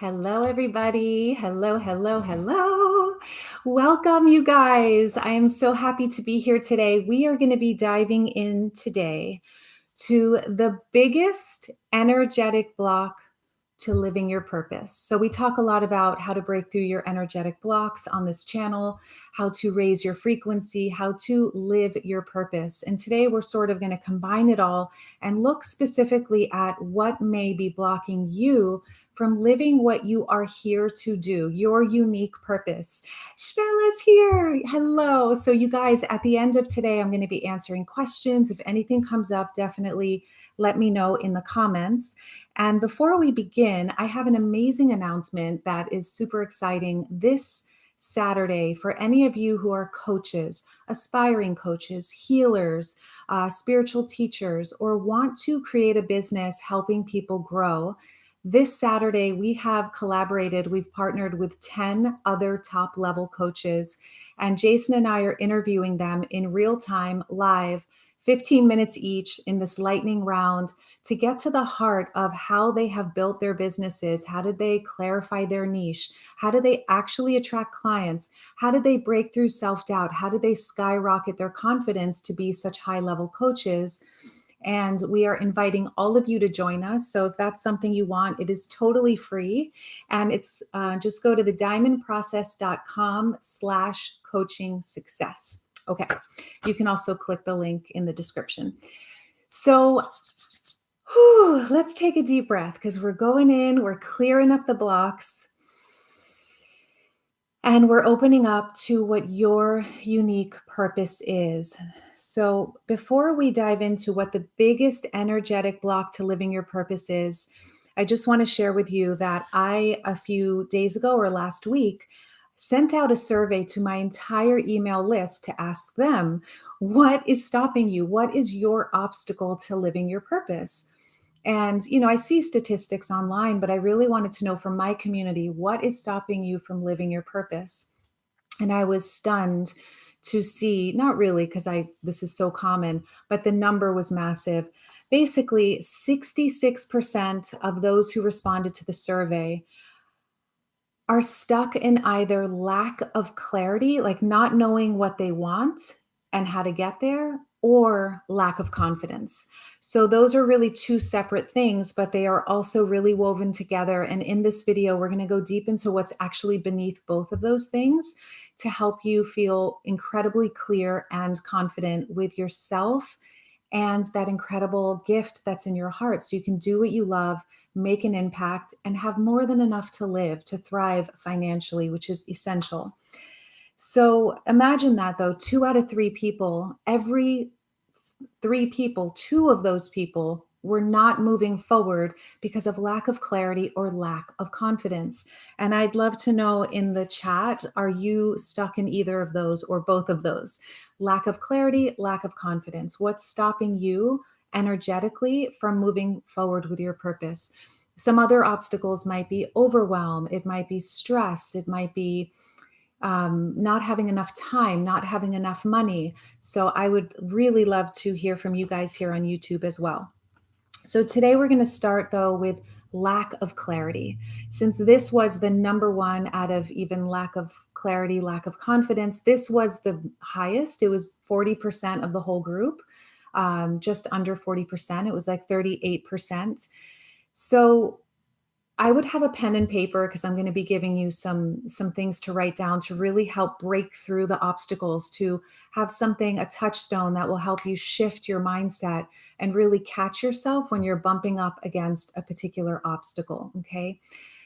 Hello, everybody. Hello, hello, hello. Welcome, you guys. I am so happy to be here today. We are going to be diving in today to the biggest energetic block to living your purpose. So, we talk a lot about how to break through your energetic blocks on this channel, how to raise your frequency, how to live your purpose. And today, we're sort of going to combine it all and look specifically at what may be blocking you from living what you are here to do, your unique purpose. Shvela's here. Hello. So, you guys, at the end of today, I'm going to be answering questions. If anything comes up, definitely let me know in the comments. And before we begin, I have an amazing announcement that is super exciting this Saturday for any of you who are coaches, aspiring coaches, healers, spiritual teachers, or want to create a business helping people grow. This Saturday, we have collaborated, we've partnered with 10 other top level coaches, and Jason and I are interviewing them in real time, live, 15 minutes each in this lightning round to get to the heart of how they have built their businesses. How did they clarify their niche? How did they actually attract clients? How did they break through self-doubt? How did they skyrocket their confidence to be such high-level coaches? And we are inviting all of you to join us. So if that's something you want, it is totally free. And it's just go to thediamondprocess.com/coaching success. Okay. You can also click the link in the description. So let's take a deep breath because we're going in, we're clearing up the blocks, and we're opening up to what your unique purpose is. So before we dive into what the biggest energetic block to living your purpose is, I just want to share with you that I, a few days ago or last week, sent out a survey to my entire email list to ask them, what is stopping you? What is your obstacle to living your purpose? And, I see statistics online, but I really wanted to know from my community, what is stopping you from living your purpose? And I was stunned to see, not really, because this is so common, but the number was massive. Basically, 66% of those who responded to the survey are stuck in either lack of clarity, like not knowing what they want and how to get there, or lack of confidence. So those are really two separate things, but they are also really woven together. And in this video, we're going to go deep into what's actually beneath both of those things to help you feel incredibly clear and confident with yourself and that incredible gift that's in your heart, so you can do what you love, make an impact, and have more than enough to live, to thrive financially, which is essential. So imagine that, though, 2 out of 3 people, every 3 people, 2 of those people were not moving forward because of lack of clarity or lack of confidence. And I'd love to know in the chat, are you stuck in either of those or both of those? Lack of clarity, lack of confidence. What's stopping you energetically from moving forward with your purpose? Some other obstacles might be overwhelm. It might be stress. It might be not having enough time, not having enough money. So I would really love to hear from you guys here on YouTube as well. So today we're going to start, though, with lack of clarity. Since this was the number one out of even lack of clarity, lack of confidence, this was the highest. It was 40% of the whole group, just under 40%. It was like 38%. So I would have a pen and paper because I'm going to be giving you some things to write down to really help break through the obstacles, to have something, a touchstone that will help you shift your mindset and really catch yourself when you're bumping up against a particular obstacle. Okay.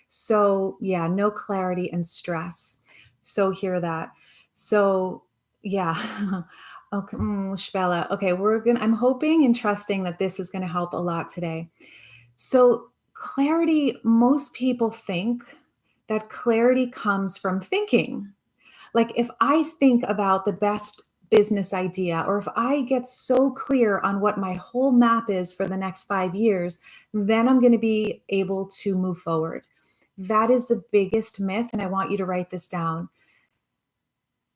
So yeah, no clarity and stress. So hear that. So yeah. Okay. Shbella. Okay. I'm hoping and trusting that this is going to help a lot today. So clarity, most people think that clarity comes from thinking. Like if I think about the best business idea, or if I get so clear on what my whole map is for the next 5 years, then I'm going to be able to move forward. That is the biggest myth, and I want you to write this down.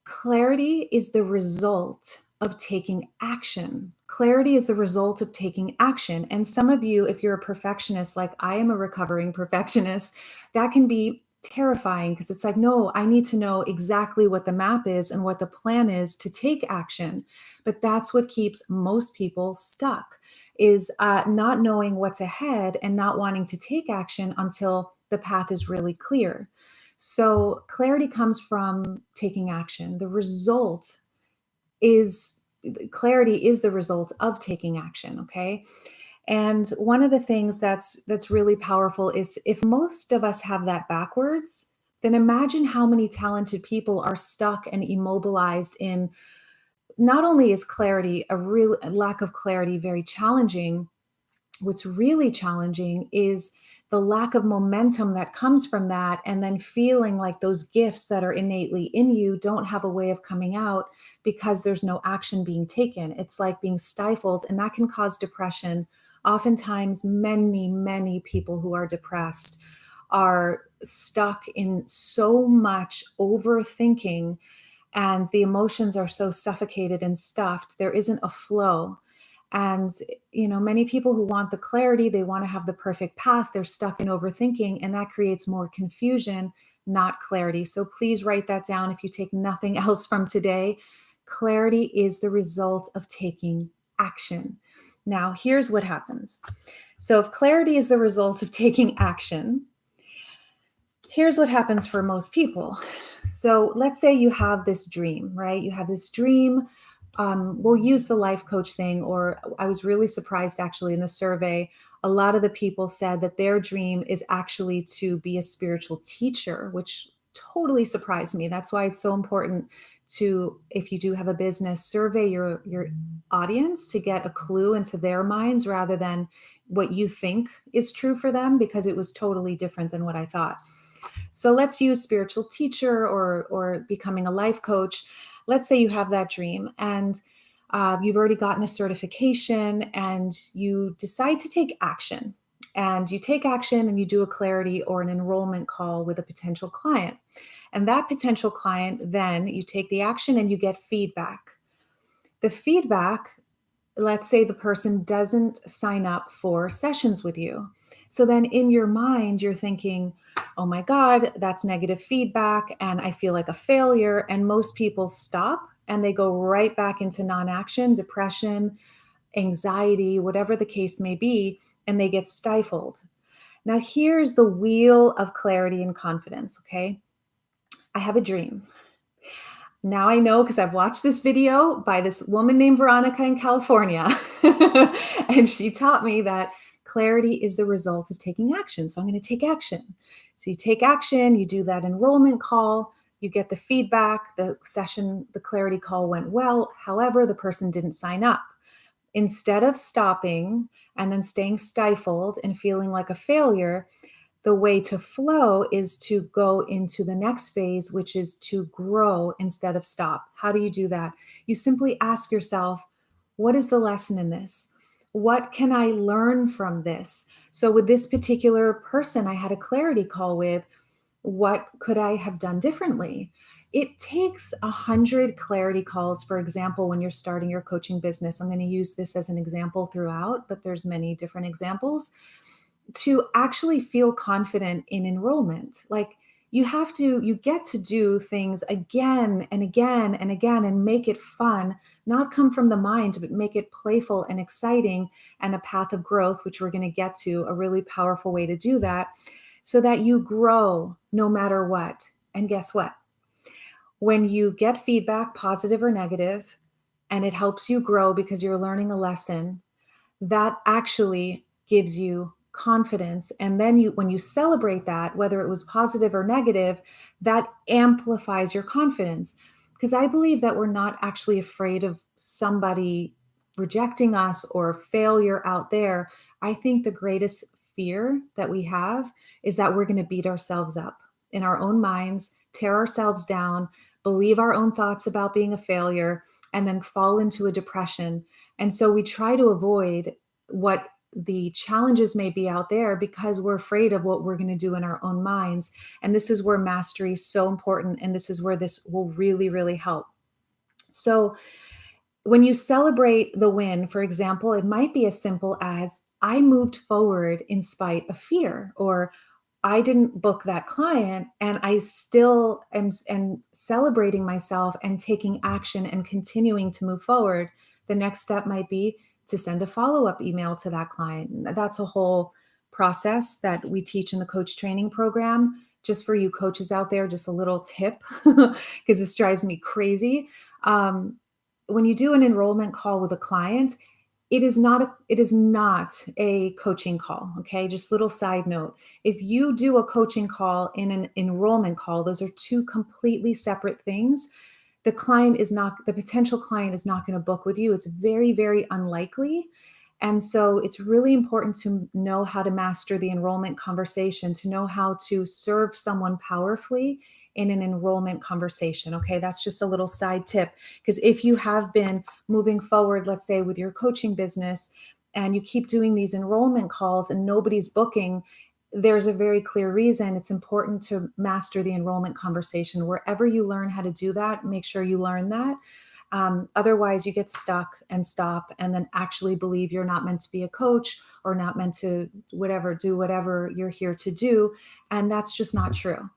Clarity is the result of taking action. Clarity is the result of taking action. And some of you, if you're a perfectionist, like I am a recovering perfectionist, that can be terrifying because it's like, no, I need to know exactly what the map is and what the plan is to take action. But that's what keeps most people stuck is not knowing what's ahead and not wanting to take action until the path is really clear. So clarity comes from taking action. The result is clarity is the result of taking action, okay? And one of the things that's really powerful is if most of us have that backwards, then imagine how many talented people are stuck and immobilized in not only is clarity a real lack of clarity very challenging, what's really challenging is the lack of momentum that comes from that, and then feeling like those gifts that are innately in you don't have a way of coming out because there's no action being taken. It's like being stifled, and that can cause depression. Oftentimes, many people who are depressed are stuck in so much overthinking, and the emotions are so suffocated and stuffed. There isn't a flow. And, many people who want the clarity, they want to have the perfect path, they're stuck in overthinking, and that creates more confusion, not clarity. So please write that down if you take nothing else from today. Clarity is the result of taking action. Now, here's what happens. So, if clarity is the result of taking action, here's what happens for most people. So let's say you have this dream, right? You have this dream. We'll use the life coach thing, or I was really surprised actually in the survey. A lot of the people said that their dream is actually to be a spiritual teacher, which totally surprised me. That's why it's so important to, if you do have a business, survey your audience to get a clue into their minds rather than what you think is true for them, because it was totally different than what I thought. So let's use spiritual teacher or becoming a life coach. Let's say you have that dream and you've already gotten a certification and you decide to take action. And you take action and you do a clarity or an enrollment call with a potential client. And that potential client, then you take the action and you get feedback. The feedback, let's say the person doesn't sign up for sessions with you. So then in your mind, you're thinking, oh my God, that's negative feedback and I feel like a failure. And most people stop and they go right back into non-action, depression, anxiety, whatever the case may be, and they get stifled. Now, here's the wheel of clarity and confidence, okay? I have a dream. Now I know because I've watched this video by this woman named Veronica in California. And she taught me that clarity is the result of taking action. So I'm going to take action. So you take action, you do that enrollment call, you get the feedback, the session, the clarity call went well. However, the person didn't sign up. Instead of stopping and then staying stifled and feeling like a failure, the way to flow is to go into the next phase, which is to grow instead of stop. How do you do that? You simply ask yourself, what is the lesson in this? What can I learn from this? So with this particular person I had a clarity call with, what could I have done differently? It takes 100 clarity calls, for example, when you're starting your coaching business. I'm going to use this as an example throughout, but there's many different examples to actually feel confident in enrollment. Like you get to do things again and again and again and make it fun, not come from the mind, but make it playful and exciting and a path of growth, which we're going to get to, a really powerful way to do that so that you grow no matter what. And guess what? When you get feedback, positive or negative, and it helps you grow because you're learning a lesson, that actually gives you confidence. And then when you celebrate that, whether it was positive or negative, that amplifies your confidence. Because I believe that we're not actually afraid of somebody rejecting us or failure out there. I think the greatest fear that we have is that we're going to beat ourselves up in our own minds, tear ourselves down, believe our own thoughts about being a failure, and then fall into a depression. And so we try to avoid what the challenges may be out there because we're afraid of what we're going to do in our own minds. And this is where mastery is so important. And this is where this will really, really help. So When you celebrate the win, for example, it might be as simple as I moved forward in spite of fear, or I didn't book that client and I still am celebrating myself and taking action and continuing to move forward. The next step might be to send a follow-up email to that client. And that's a whole process that we teach in the coach training program. Just for you coaches out there, just a little tip, because this drives me crazy. Um, when you do an enrollment call with a client, it is not a coaching call. Okay, just little side note. If you do a coaching call in an enrollment call, those are two completely separate things. The potential client is not going to book with you. It's very, very unlikely. And so it's really important to know how to master the enrollment conversation, to know how to serve someone powerfully in an enrollment conversation. Okay, that's just a little side tip. Because if you have been moving forward, let's say with your coaching business, and you keep doing these enrollment calls and nobody's booking, there's a very clear reason. It's important to master the enrollment conversation. Wherever you learn how to do that, make sure you learn that. Otherwise, you get stuck and stop, and then actually believe you're not meant to be a coach or not meant to do whatever you're here to do. And that's just not true.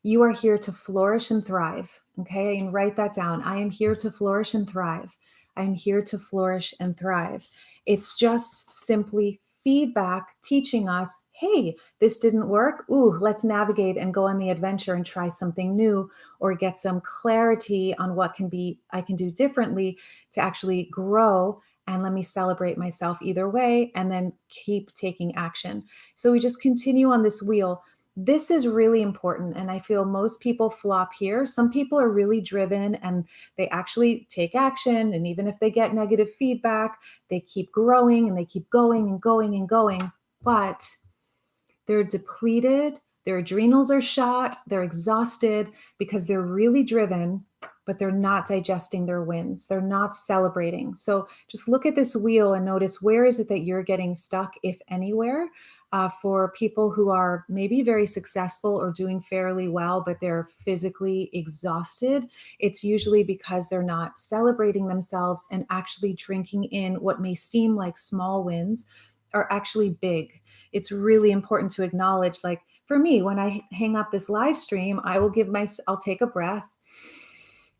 You are here to flourish and thrive. Okay. And write that down. I am here to flourish and thrive. I am here to flourish and thrive. It's just simply feedback teaching us, hey, this didn't work. Ooh, let's navigate and go on the adventure and try something new, or get some clarity on I can do differently to actually grow. And let me celebrate myself either way, and then keep taking action. So we just continue on this wheel. This is really important. And I feel most people flop here. Some people are really driven and they actually take action. And even if they get negative feedback, they keep growing and they keep going and going and going. But they're depleted, their adrenals are shot, they're exhausted because they're really driven, but they're not digesting their wins. They're not celebrating. So just look at this wheel and notice, where is it that you're getting stuck, if anywhere. For people who are maybe very successful or doing fairly well, but they're physically exhausted, it's usually because they're not celebrating themselves and actually drinking in what may seem like small wins are actually big. It's really important to acknowledge, like for me, when I hang up this live stream, I'll take a breath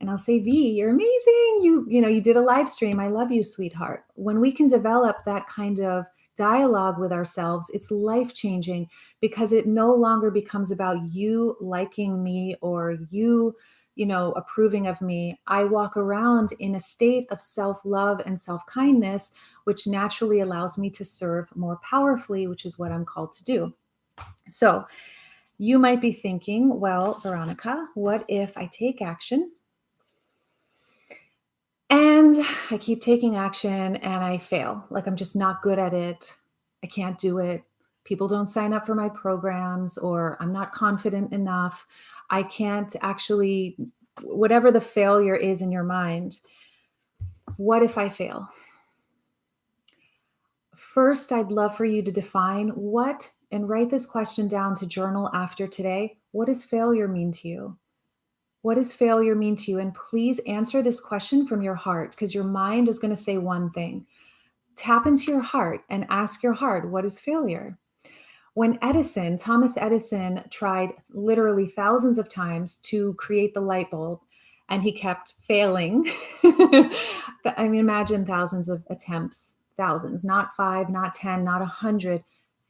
and I'll say, V, you're amazing. You did a live stream. I love you, sweetheart. When we can develop that kind of dialogue with ourselves, it's life-changing, because it no longer becomes about you liking me or you approving of me. I walk around in a state of self-love and self-kindness, which naturally allows me to serve more powerfully, which is what I'm called to do. So you might be thinking, well, Veronica, what if I take action and I keep taking action and I fail? Like, I'm just not good at it. I can't do it. People don't sign up for my programs, or I'm not confident enough. I can't actually, whatever the failure is in your mind, what if I fail? First, I'd love for you to define and write this question down to journal after today. What does failure mean to you? What does failure mean to you? And please answer this question from your heart, because your mind is going to say one thing. Tap into your heart and ask your heart, what is failure? When Thomas Edison, tried literally thousands of times to create the light bulb, and he kept failing. I mean, imagine thousands of attempts, thousands, not 5, not 10, not 100,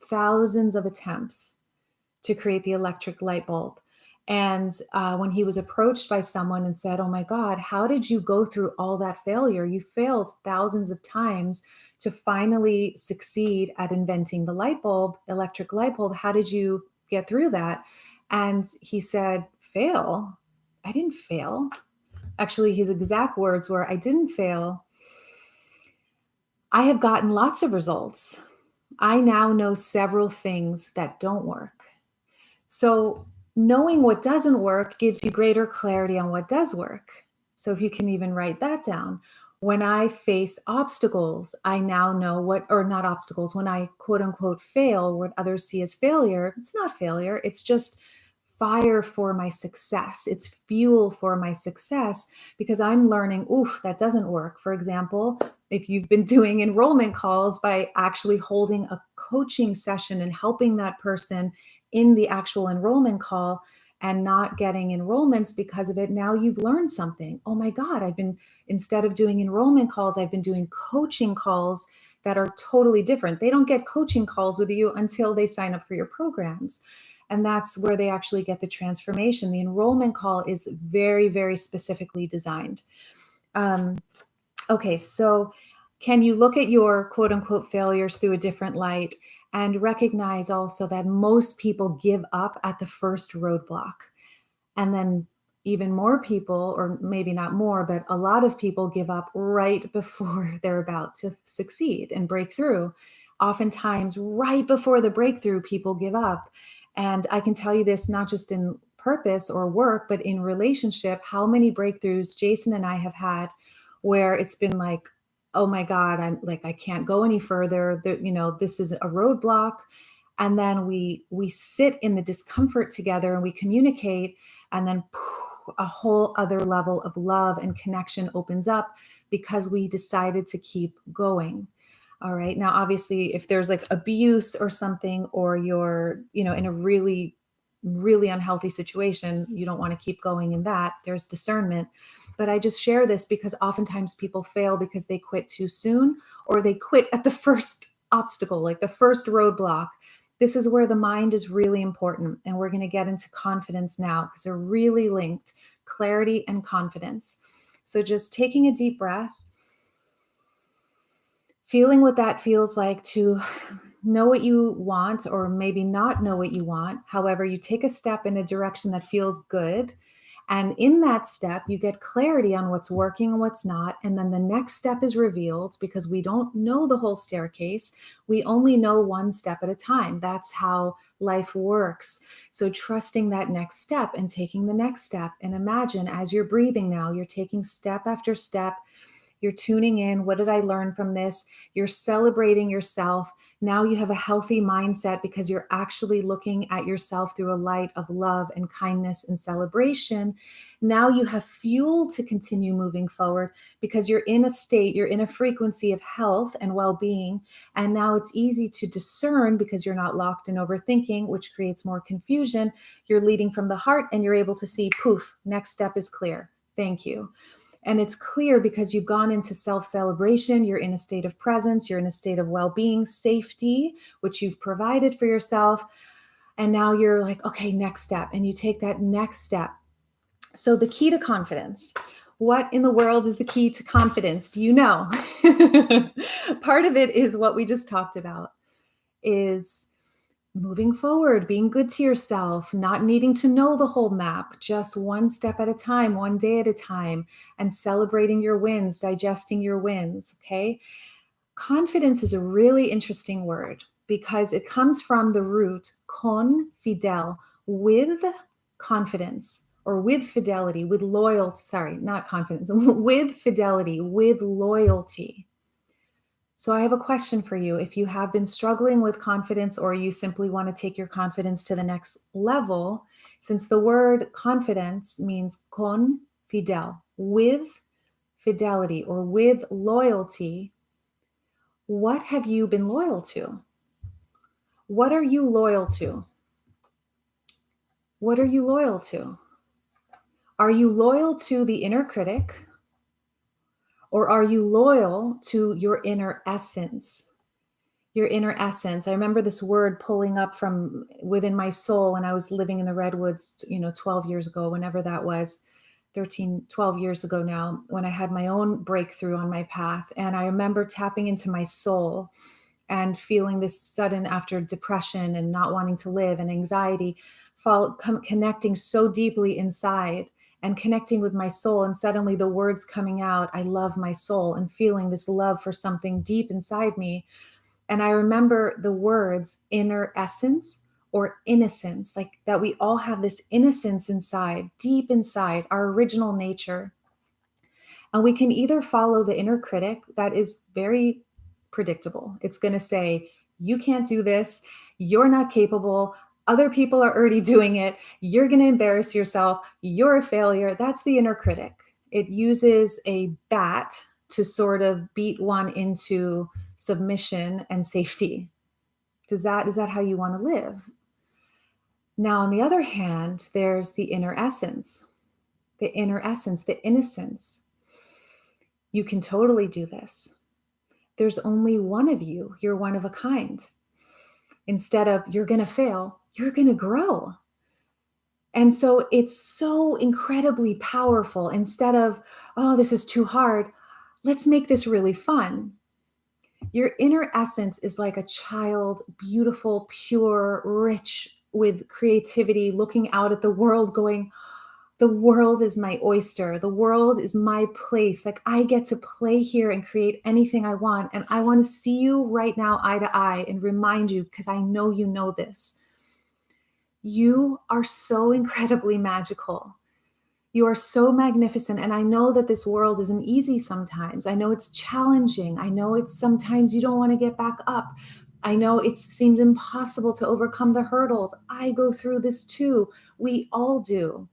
thousands of attempts to create the electric light bulb. And when he was approached by someone and said, oh my God, how did you go through all that failure? You failed thousands of times to finally succeed at inventing the electric light bulb. How did you get through that? And he said, fail? I didn't fail. Actually, his exact words were, I didn't fail. I have gotten lots of results. I now know several things that don't work. So knowing what doesn't work gives you greater clarity on what does work. So if you can even write that down. When I face obstacles, I now know not obstacles, when I quote unquote fail, what others see as failure, it's not failure. It's just fire for my success. It's fuel for my success because I'm learning, oof, that doesn't work. For example, if you've been doing enrollment calls, by actually holding a coaching session and helping that person in the actual enrollment call and not getting enrollments because of it, now you've learned something. Oh my God, instead of doing enrollment calls, I've been doing coaching calls that are totally different. They don't get coaching calls with you until they sign up for your programs. And that's where they actually get the transformation. The enrollment call is very, very specifically designed. Okay, so can you look at your quote unquote failures through a different light and recognize also that most people give up at the first roadblock? And then even more people, or maybe not more, but a lot of people give up right before they're about to succeed and break through. Oftentimes, right before the breakthrough, people give up. And I can tell you this not just in purpose or work, but in relationship, how many breakthroughs Jason and I have had where it's been like, oh my God, I'm like, I can't go any further. This is a roadblock. And then we sit in the discomfort together and we communicate, and then a whole other level of love and connection opens up because we decided to keep going. All right. Now, obviously, if there's like abuse or something, or you're, in a really, really unhealthy situation, you don't want to keep going in that. There's discernment. But I just share this because oftentimes people fail because they quit too soon, or they quit at the first obstacle, like the first roadblock. This is where the mind is really important. And we're going to get into confidence now because they're really linked: clarity and confidence. So just taking a deep breath, feeling what that feels like to know what you want, or maybe not know what you want. However, you take a step in a direction that feels good. And in that step, you get clarity on what's working and what's not. And then the next step is revealed because we don't know the whole staircase. We only know one step at a time. That's how life works. So trusting that next step and taking the next step. And imagine as you're breathing now, you're taking step after step. You're tuning in. What did I learn from this? You're celebrating yourself. Now you have a healthy mindset because you're actually looking at yourself through a light of love and kindness and celebration. Now you have fuel to continue moving forward because you're in a state, you're in a frequency of health and well-being. And now it's easy to discern because you're not locked in overthinking, which creates more confusion. You're leading from the heart and you're able to see, poof, next step is clear. Thank you. And it's clear because you've gone into self-celebration, you're in a state of presence, you're in a state of well-being, safety, which you've provided for yourself. And now you're like, okay, next step. And you take that next step. So the key to confidence. What in the world is the key to confidence? Do you know? Part of it is what we just talked about, is moving forward, being good to yourself, not needing to know the whole map, just one step at a time, one day at a time, and celebrating your wins, digesting your wins, okay? Confidence is a really interesting word because it comes from the root con fidel, with confidence, or with fidelity, with loyalty, sorry, not confidence, with fidelity, with loyalty. So I have a question for you. If you have been struggling with confidence, or you simply want to take your confidence to the next level, since the word confidence means con fidel, with fidelity or with loyalty, what have you been loyal to? What are you loyal to? What are you loyal to? Are you loyal to the inner critic, or are you loyal to your inner essence? Your inner essence. I remember this word pulling up from within my soul when I was living in the Redwoods, 12 years ago, whenever that was, 13, 12 years ago now, when I had my own breakthrough on my path. And I remember tapping into my soul and feeling this sudden, after depression and not wanting to live and anxiety, connecting so deeply inside and connecting with my soul. And suddenly the words coming out, I love my soul, and feeling this love for something deep inside me. And I remember the words inner essence or innocence, like that we all have this innocence inside, deep inside, our original nature. And we can either follow the inner critic that is very predictable. It's going to say, you can't do this. You're not capable. Other people are already doing it. You're going to embarrass yourself. You're a failure. That's the inner critic. It uses a bat to sort of beat one into submission and safety. Is that how you want to live? Now, on the other hand, there's the inner essence, the innocence. You can totally do this. There's only one of you. You're one of a kind. Instead of you're going to fail, you're going to grow. And so it's so incredibly powerful. Instead of, oh, this is too hard, let's make this really fun. Your inner essence is like a child, beautiful, pure, rich with creativity, looking out at the world, going, the world is my oyster. The world is my place. Like I get to play here and create anything I want. And I want to see you right now, eye to eye, and remind you, because I know you know this. You are so incredibly magical. You are so magnificent. And I know that this world isn't easy sometimes. I know it's challenging. I know it's sometimes you don't want to get back up. I know it seems impossible to overcome the hurdles. I go through this too. We all do.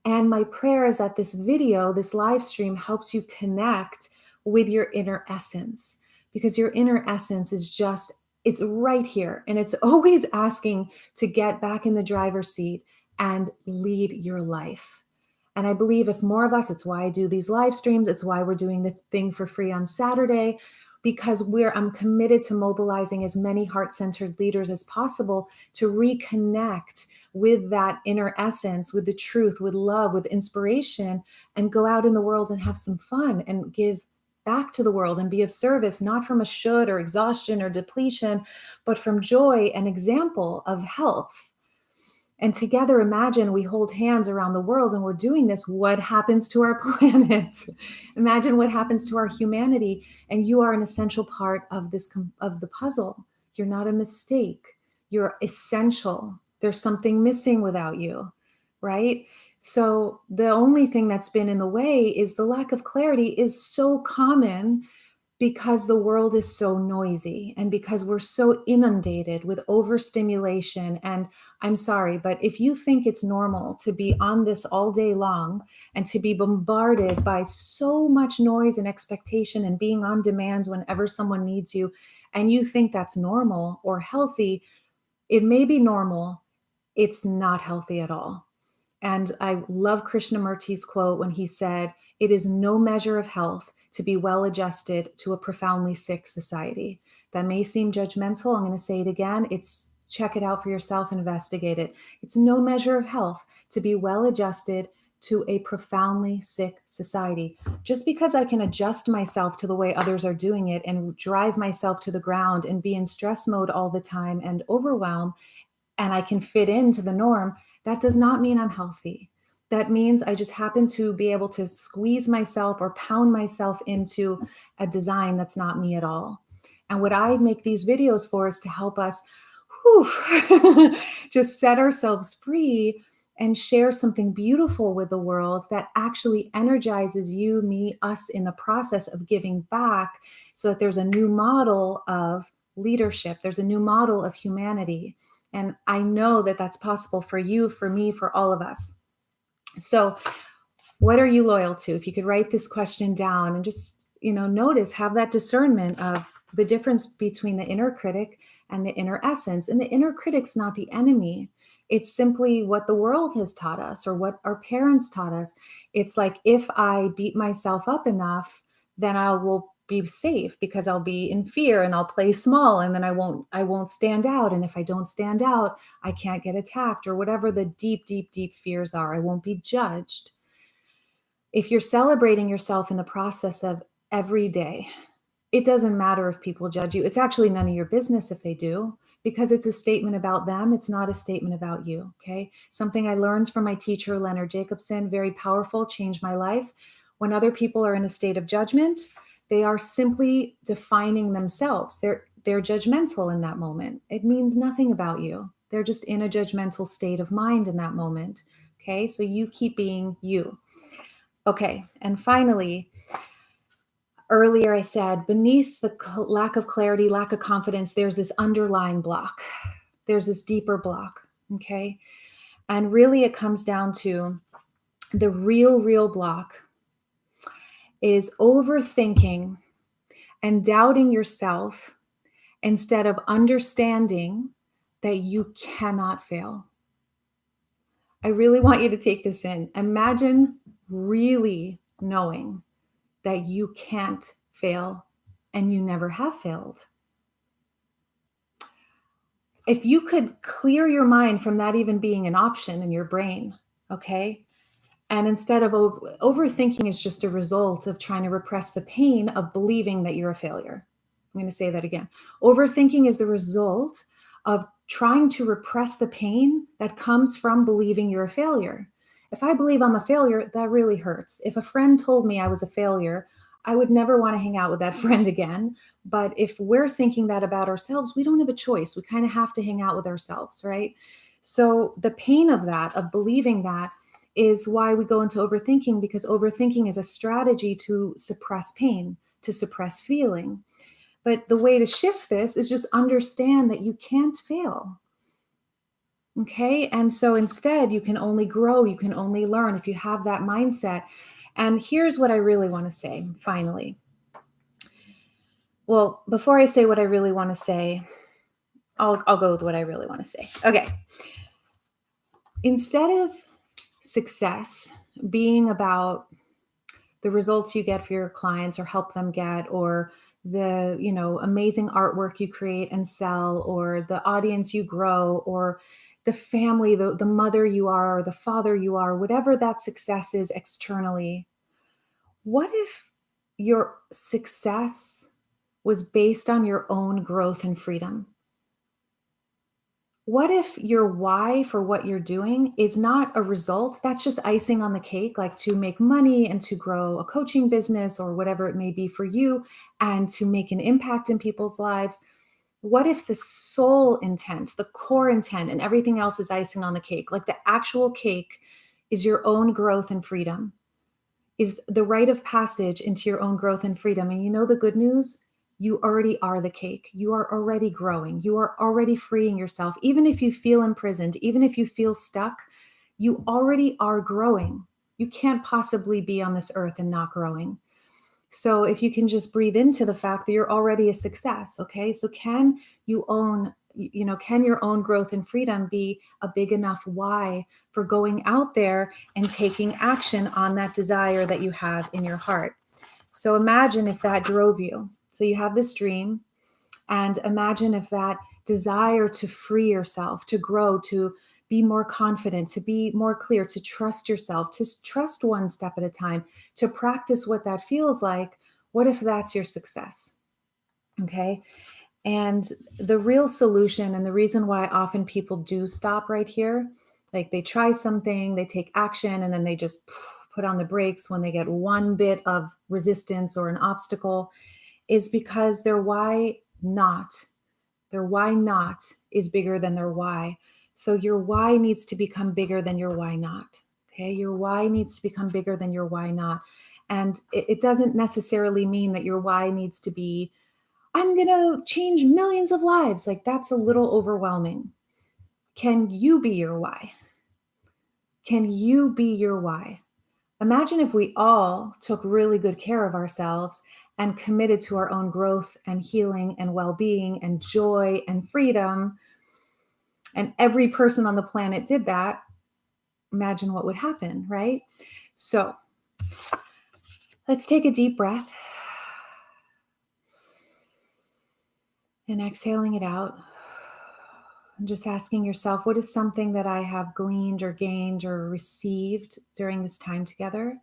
And my prayer is that this video, this live stream, helps you connect with your inner essence, because your inner essence is just, it's right here. And it's always asking to get back in the driver's seat and lead your life. And I believe if more of us, it's why I do these live streams. It's why we're doing the thing for free on Saturday, because I'm committed to mobilizing as many heart-centered leaders as possible to reconnect with that inner essence, with the truth, with love, with inspiration, and go out in the world and have some fun and give back to the world and be of service, not from a should or exhaustion or depletion, but from joy and example of health. And together, imagine we hold hands around the world and we're doing this. What happens to our planet? Imagine what happens to our humanity. And you are an essential part of of the puzzle. You're not a mistake. You're essential. There's something missing without you, right? So the only thing that's been in the way is the lack of clarity is so common because the world is so noisy and because we're so inundated with overstimulation. And I'm sorry, but if you think it's normal to be on this all day long and to be bombarded by so much noise and expectation and being on demand whenever someone needs you, and you think that's normal or healthy, it may be normal. It's not healthy at all. And I love Krishnamurti's quote when he said, "It is no measure of health to be well adjusted to a profoundly sick society." That may seem judgmental. I'm going to say it again. Check it out for yourself, investigate it. It's no measure of health to be well adjusted to a profoundly sick society. Just because I can adjust myself to the way others are doing it and drive myself to the ground and be in stress mode all the time and overwhelm, and I can fit into the norm, that does not mean I'm healthy. That means I just happen to be able to squeeze myself or pound myself into a design that's not me at all. And what I make these videos for is to help us just set ourselves free and share something beautiful with the world that actually energizes you, me, us in the process of giving back, so that there's a new model of leadership. There's a new model of humanity. And I know that that's possible for you, for me, for all of us. So what are you loyal to? If you could write this question down and just, notice, have that discernment of the difference between the inner critic and the inner essence. And the inner critic's not the enemy. It's simply what the world has taught us or what our parents taught us. It's like, if I beat myself up enough, then I will be safe because I'll be in fear and I'll play small, and then I won't stand out. And if I don't stand out, I can't get attacked, or whatever the deep, deep, deep fears are. I won't be judged. If you're celebrating yourself in the process of every day, it doesn't matter if people judge you. It's actually none of your business if they do, because it's a statement about them. It's not a statement about you. Okay. Something I learned from my teacher, Leonard Jacobson, very powerful, changed my life. When other people are in a state of judgment, they are simply defining themselves. They're judgmental in that moment. It means nothing about you. They're just in a judgmental state of mind in that moment. Okay. So you keep being you. Okay. And finally, earlier I said, beneath the lack of clarity, lack of confidence, there's this underlying block. there's this deeper block, okay? And really it comes down to the real block is overthinking and doubting yourself instead of understanding that you cannot fail. I really want you to take this in. Imagine really knowing that you can't fail and you never have failed. If you could clear your mind from that even being an option in your brain, okay? And instead of overthinking is just a result of trying to repress the pain of believing that you're a failure. I'm going to say that again. Overthinking is the result of trying to repress the pain that comes from believing you're a failure. If I believe I'm a failure, that really hurts. If a friend told me I was a failure, I would never want to hang out with that friend again. But if we're thinking that about ourselves, we don't have a choice. We kind of have to hang out with ourselves, right? So the pain of that, of believing that, is why we go into overthinking, because overthinking is a strategy to suppress pain, to suppress feeling. But the way to shift this is just understand that you can't fail. Okay. And so instead, you can only grow, you can only learn if you have that mindset. And here's what I really want to say finally. Well, before I say what I really want to say, I'll go with what I really want to say. Okay. Instead of success being about the results you get for your clients or help them get, or the amazing artwork you create and sell, or the audience you grow, or the family, the mother you are, or the father you are, whatever that success is externally, what if your success was based on your own growth and freedom? What if your why for what you're doing is not a result? That's just icing on the cake, like to make money and to grow a coaching business or whatever it may be for you and to make an impact in people's lives. What if the sole intent, the core intent, and everything else is icing on the cake? Like the actual cake is your own growth and freedom, is the rite of passage into your own growth and freedom. And you know the good news? You already are the cake. You are already growing. You are already freeing yourself. Even if you feel imprisoned, even if you feel stuck, you already are growing. You can't possibly be on this earth and not growing. So if you can just breathe into the fact that you're already a success, okay? So can you own, can your own growth and freedom be a big enough why for going out there and taking action on that desire that you have in your heart? So imagine if that drove you. So you have this dream, and imagine if that desire to free yourself, to grow, to be more confident, to be more clear, to trust yourself, to trust one step at a time, to practice what that feels like. What if that's your success? Okay. And the real solution, and the reason why often people do stop right here, like they try something, they take action, and then they just put on the brakes when they get one bit of resistance or an obstacle, is because their why not is bigger than their why. So your why needs to become bigger than your why not. Okay. Your why needs to become bigger than your why not. And it doesn't necessarily mean that your why needs to be, I'm going to change millions of lives. Like that's a little overwhelming. Can you be your why? Can you be your why? Imagine if we all took really good care of ourselves and committed to our own growth and healing and well-being and joy and freedom, and every person on the planet did that. Imagine what would happen, right? So let's take a deep breath and exhaling it out. And just asking yourself, what is something that I have gleaned or gained or received during this time together?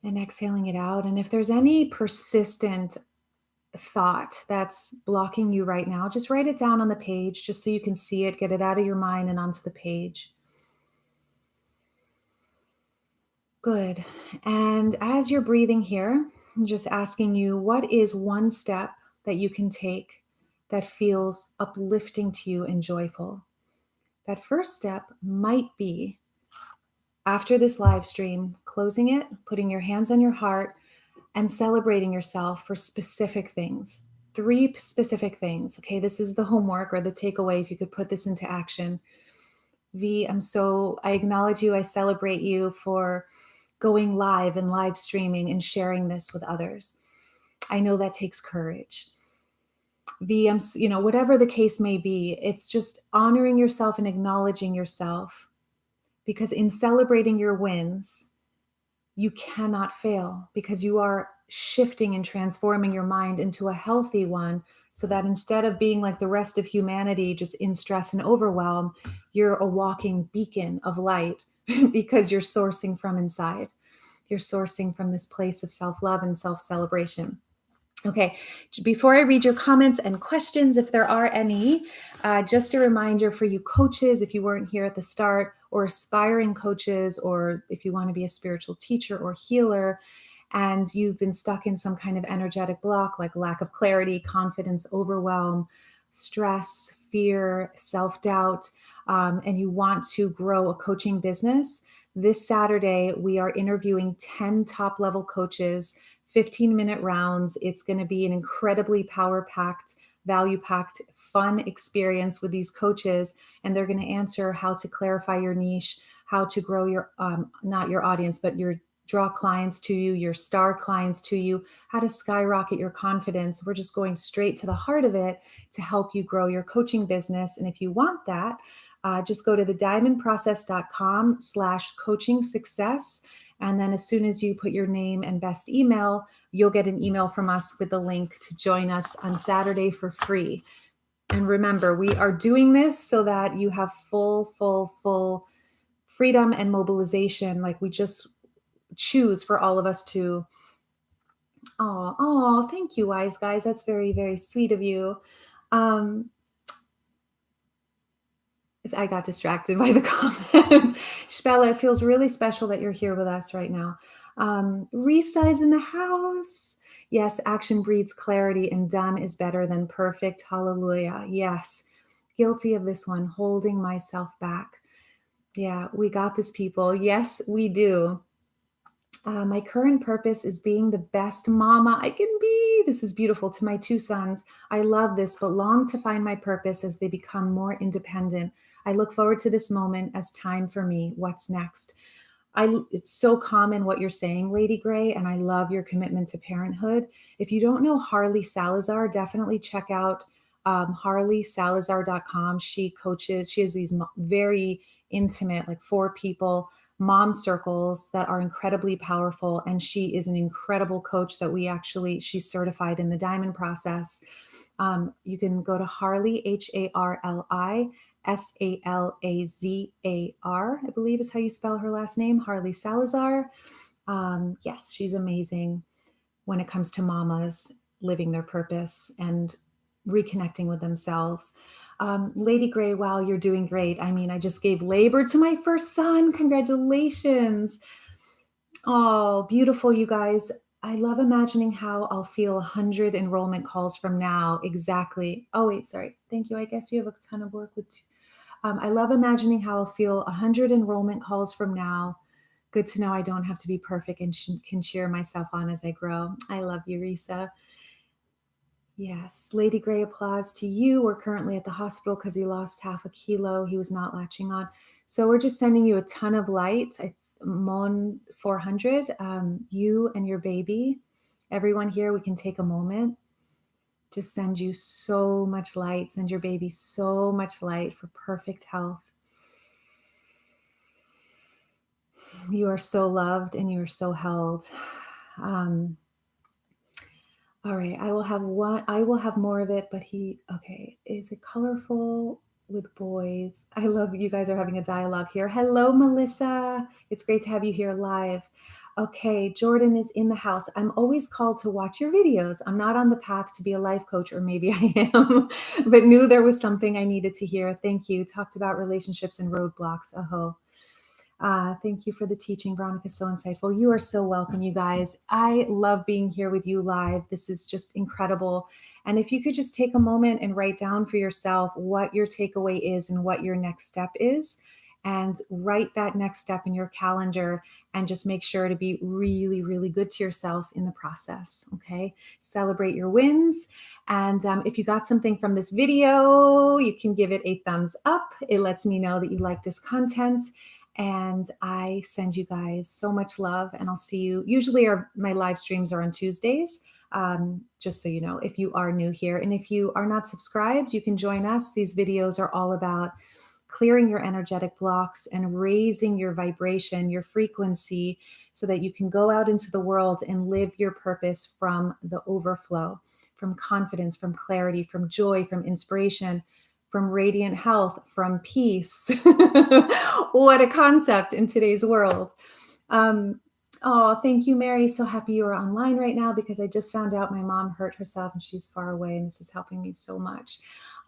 And exhaling it out. And if there's any persistent thought that's blocking you right now, just write it down on the page just so you can see it, get it out of your mind and onto the page. Good. And as you're breathing here, I'm just asking you, what is one step that you can take that feels uplifting to you and joyful? That first step might be, after this live stream, closing it, putting your hands on your heart, and celebrating yourself for specific things. 3 specific things. Okay, this is the homework or the takeaway if you could put this into action. V, I acknowledge you. I celebrate you for going live and live streaming and sharing this with others. I know that takes courage. V, whatever the case may be, it's just honoring yourself and acknowledging yourself, because in celebrating your wins, you cannot fail, because you are shifting and transforming your mind into a healthy one, so that instead of being like the rest of humanity, just in stress and overwhelm, you're a walking beacon of light because you're sourcing from inside. You're sourcing from this place of self-love and self-celebration. Okay, before I read your comments and questions, if there are any, just a reminder for you coaches, if you weren't here at the start, or aspiring coaches, or if you want to be a spiritual teacher or healer, and you've been stuck in some kind of energetic block, like lack of clarity, confidence, overwhelm, stress, fear, self-doubt, and you want to grow a coaching business, this Saturday, we are interviewing 10 top-level coaches, 15-minute rounds. It's going to be an incredibly power-packed, value-packed, fun experience with these coaches, and they're going to answer how to clarify your niche, how to grow your, not your audience, but your draw clients to you, your star clients to you, how to skyrocket your confidence. We're just going straight to the heart of it to help you grow your coaching business. And if you want that, just go to thediamondprocess.com/coaching success. And then as soon as you put your name and best email, you'll get an email from us with the link to join us on Saturday for free. And remember, we are doing this so that you have full freedom and mobilization. Like, we just choose for all of us to, thank you, wise guys. That's very, very sweet of you. I got distracted by the comments. Shbella, it feels really special that you're here with us right now. Risa is in the house. Yes, action breeds clarity, and done is better than perfect. Hallelujah. Yes, guilty of this one, holding myself back. Yeah, we got this, people. Yes, we do. My current purpose is being the best mama I can be. This is beautiful. To my 2 sons, I love this, but long to find my purpose as they become more independent. I look forward to this moment as time for me. What's next? It's so common what you're saying, Lady Gray, and I love your commitment to parenthood. If you don't know Harley Salazar, definitely check out harleysalazar.com. She coaches, she has these very intimate, like 4 people, mom circles that are incredibly powerful. And she is an incredible coach that she's certified in the Diamond Process. You can go to Harley, HarleySalazar, I believe is how you spell her last name, Harley Salazar. Yes, she's amazing when it comes to mamas living their purpose and reconnecting with themselves. Lady Gray, wow, you're doing great. I mean, I just gave labor to my first son. Congratulations. Oh, beautiful, you guys. I love imagining how I'll feel 100 enrollment calls from now. Exactly. Oh, wait, sorry. Thank you. I guess you have a ton of work with. I love imagining how I'll feel 100 enrollment calls from now. Good to know I don't have to be perfect and can cheer myself on as I grow. I love you, Risa. Yes, Lady Gray, applause to you. We're currently at the hospital because he lost half a kilo. He was not latching on. So we're just sending you a ton of light. Mon 400, you and your baby, everyone here, we can take a moment. Just send you so much light. Send your baby so much light for perfect health. You are so loved and you are so held. All right, I will have more of it, but is it colorful with boys? I love you guys are having a dialogue here. Hello, Melissa. It's great to have you here live. Okay, Jordan is in the house. I'm always called to watch your videos. I'm not on the path to be a life coach, or maybe I am, but knew there was something I needed to hear. Thank you. Talked about relationships and roadblocks. Thank you for the teaching, Veronica. So insightful. You are so welcome, you guys. I love being here with you live. This is just incredible. And if you could just take a moment and write down for yourself what your takeaway is and what your next step is. and write that next step in your calendar, and just make sure to be really, really good to yourself in the process. Okay. Celebrate your wins. And if you got something from this video, you can give it a thumbs up. It lets me know that you like this content. And I send you guys so much love, and I'll see you. Usually my live streams are on Tuesdays, just so you know, if you are new here. And if you are not subscribed, you can join us. These videos are all about clearing your energetic blocks and raising your vibration, your frequency, so that you can go out into the world and live your purpose from the overflow, from confidence, from clarity, from joy, from inspiration, from radiant health, from peace. What a concept in today's world. Oh, thank you, Mary. So happy you are online right now, because I just found out my mom hurt herself and she's far away, and this is helping me so much.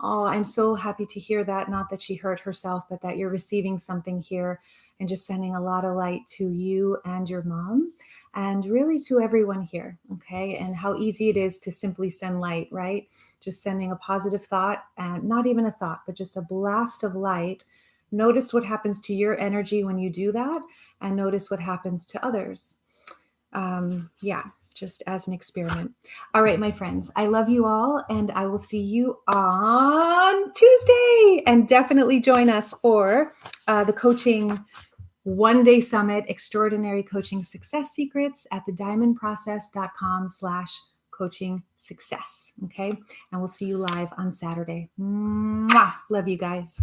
Oh, I'm so happy to hear that. Not that she hurt herself, but that you're receiving something here, and just sending a lot of light to you and your mom, and really to everyone here. Okay. And how easy it is to simply send light, right? Just sending a positive thought, and not even a thought, but just a blast of light. Notice what happens to your energy when you do that, and notice what happens to others. Yeah, just as an experiment. All right, my friends, I love you all, and I will see you on Tuesday. And definitely join us for the coaching one-day summit, Extraordinary Coaching Success Secrets, at thediamondprocess.com/coaching success. Okay. And we'll see you live on Saturday. Mwah! Love you guys.